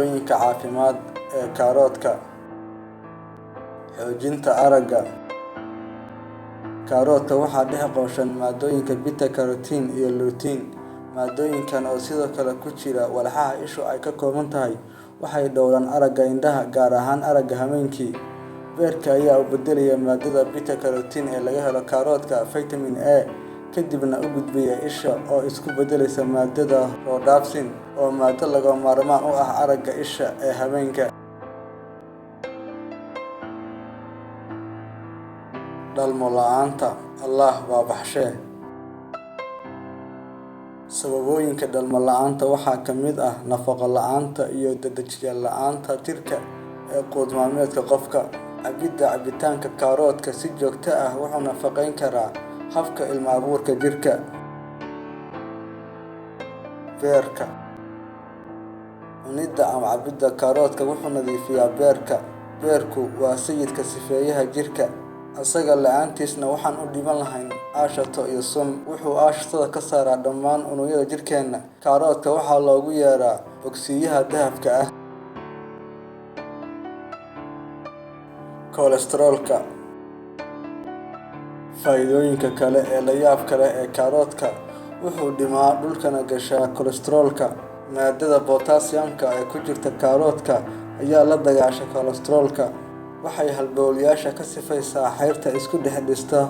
faa'iidooyinka caafimaad ee kaaroodka. Xoojinta aragga. Kaaroodka waxaa dhex qooshan maadooyinka beta-carotene iyo lutein. Maadooyinkan oo sidoo kale ku jira walxaha ishu ay ka kooban tahay waxay dhowraan aragga indhaha, gaar ahaan aragga habeenkii. Beerka ayaa u beddelaya maadada beta-carotene ee laga helo kaaroodka vitamin A, kadibna u gudbaya isha oo isku beddelaysa maadada rhodopsin oo maado lagama maarmaan u ah aragga isha ee habeenka. Dhalmo la'aanta. Allah baa baxshee. Sababooyinka dhalmo la'aanta waxaa ka mid ah nafaqo la'aanta iyo dedejiye la'aanta jirka ee quud maalmeedka qofka. Cabitaanka kaaroodka si joogto ah wuxuu nafaqeyn karaa habka ilmo abuurka jirka. Beerka. Cunidda ama cabidda kaaroodka wuxuu nadiifiyaa beerka. Beerku waa sayidka sifeeyaha jirka, isaga la'aantiisna waxaan u dhiman lahayn aashato iyo sun. Wuxuu aashatada ka saaraa dhammaan unugyada jirkeena. Kaaroodka waxaa loogu yeeraa bogsiyaha dahabka ah. Kolestaroolka. Faa'iidooyinka kale ee la yaabka leh ee kaaroodka: wuxuu dhimaa dhulkana gashaa kolestaroolka. Maadada potassium-ka ee ku jirta kaaroodka ayaa la dagaasha kolestaroolka. Waxay halbowlayaasha ka sifaysaa xeerta isku dhex dhista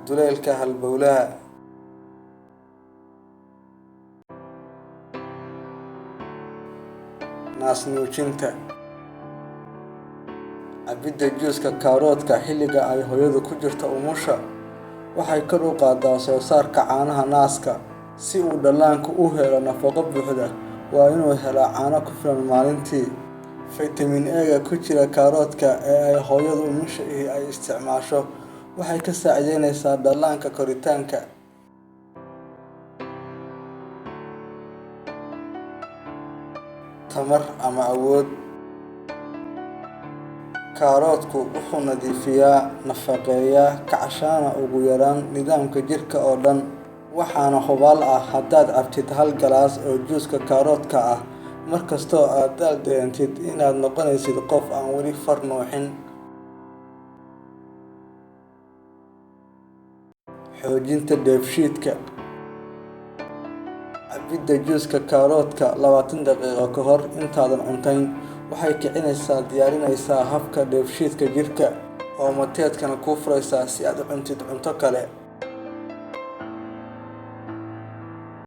duleelka halbowlaha. Naas-nuujinta. Cabidda juuska kaaroodka xilliga ay hooyadu ku jirto umusha waxay kor u qaadaa soo saarka caanaha naaska. Si uu dhallaanku u helo nafaqo buuxda, waa inuu helaa caano ku filan maalintii. Vitamin A-ga ku jira kaaroodka ee ay hooyada umusha ahi ay isticmaasho waxay ka saacideynaysaa dhallaanka koritaanka. Tamar ama awood. Kaaroodku wuxuu nadiifiyaa, nafaqeeyaa, kacshaana ugu yaraan nidaamka jirka oo dhan. Waxaana hubaal ah haddaad cabtid hal galaas oo juuska kaaroodka ah markastoo aad daal dareentid inaad noqonaysid qof aan weli far nuuxin. Xoojinta dheefshiidka. Cabidda juuska kaaroodka 20 daqiiqo ka hor intaadan cuntayn waxay diyaarinaysaa habka dheefshiidka jirka oo mateedkana kuu furaysa si aad u cuntid cunto kale.